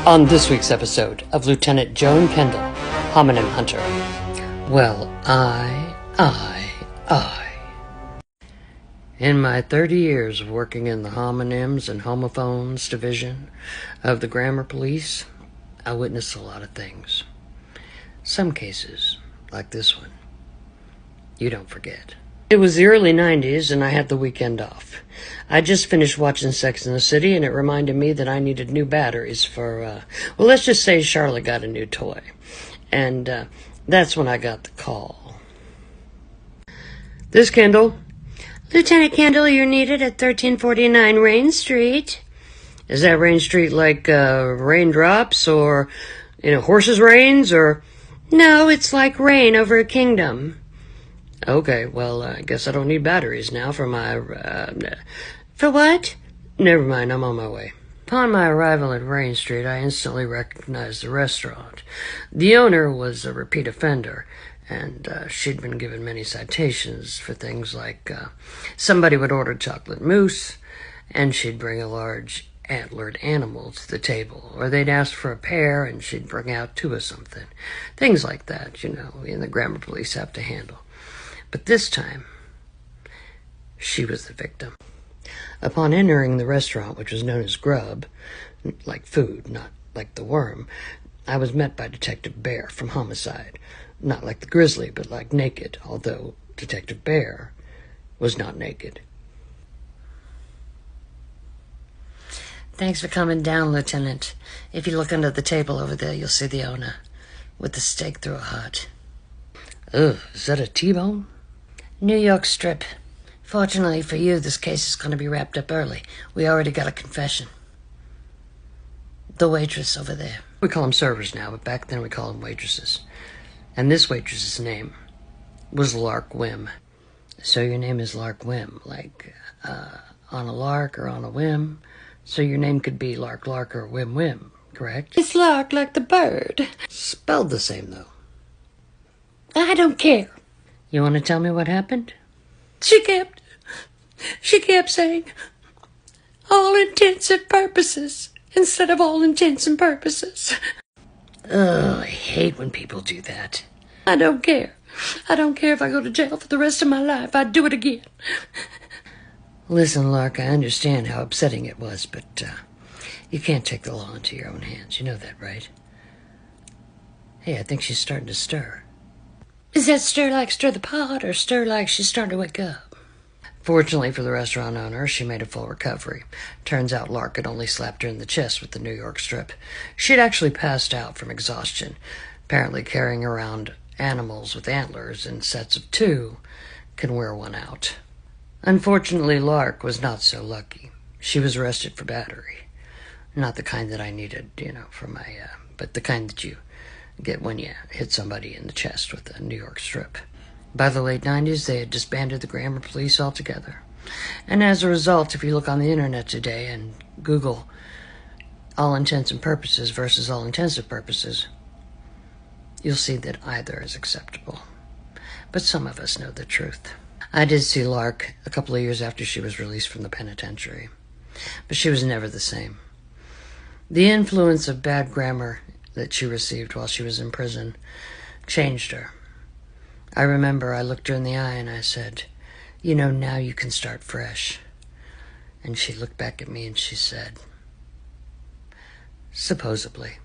On this week's episode of Lieutenant Joan Kendall, Homonym Hunter. Well, in my 30 years of working in the homonyms and homophones division of the Grammar Police, I witnessed a lot of things. Some cases, like this one, you don't forget. It was the early 90s and I had the weekend off. I just finished watching Sex and the City and it reminded me that I needed new batteries for, well, let's just say Charlotte got a new toy. And that's when I got the call. This Kendall. Lieutenant Kendall, you're needed at 1349 Rain Street. Is that Rain Street like raindrops or, horses' reins or... No, it's like rain over a kingdom. Okay, well, I guess I don't need batteries now for my, For what? Never mind, I'm on my way. Upon my arrival at Rain Street, I instantly recognized the restaurant. The owner was a repeat offender, and she'd been given many citations for things like, somebody would order chocolate mousse, and she'd bring a large antlered animal to the table, or they'd ask for a pear, and she'd bring out two of something. Things like that, and the Grammar Police have to handle. But this time, she was the victim. Upon entering the restaurant, which was known as Grub, like food, not like the worm, I was met by Detective Bear from Homicide. Not like the grizzly, but like naked, although Detective Bear was not naked. Thanks for coming down, Lieutenant. If you look under the table over there, you'll see the owner with the stake through a heart. Ugh, is that a T-bone? New York Strip. Fortunately for you, this case is going to be wrapped up early. We already got a confession. The waitress over there. We call them servers now, but back then we called them waitresses. And this waitress's name was Lark Whim. So your name is Lark Whim, like on a lark or on a whim. So your name could be Lark Lark or Whim Whim, correct? It's Lark like the bird. Spelled the same, though. I don't care. You want to tell me what happened? She kept saying, all intents and purposes, instead of all intents and purposes. Oh, I hate when people do that. I don't care. I don't care if I go to jail for the rest of my life. I'd do it again. Listen, Lark, I understand how upsetting it was, but you can't take the law into your own hands. You know that, right? Hey, I think she's starting to stir. Is that stir like stir the pot, or stir like she's starting to wake up? Fortunately for the restaurant owner, she made a full recovery. Turns out Lark had only slapped her in the chest with the New York Strip. She'd actually passed out from exhaustion. Apparently carrying around animals with antlers in sets of two can wear one out. Unfortunately, Lark was not so lucky. She was arrested for battery. Not the kind that I needed, for my, but the kind that you get when you hit somebody in the chest with a New York Strip. By the late 90s, they had disbanded the Grammar Police altogether. And as a result, if you look on the internet today and Google all intents and purposes versus all intensive purposes, you'll see that either is acceptable. But some of us know the truth. I did see Lark a couple of years after she was released from the penitentiary, but she was never the same. The influence of bad grammar that she received while she was in prison changed her. I remember I looked her in the eye and I said, now you can start fresh. And she looked back at me and she said, supposedly.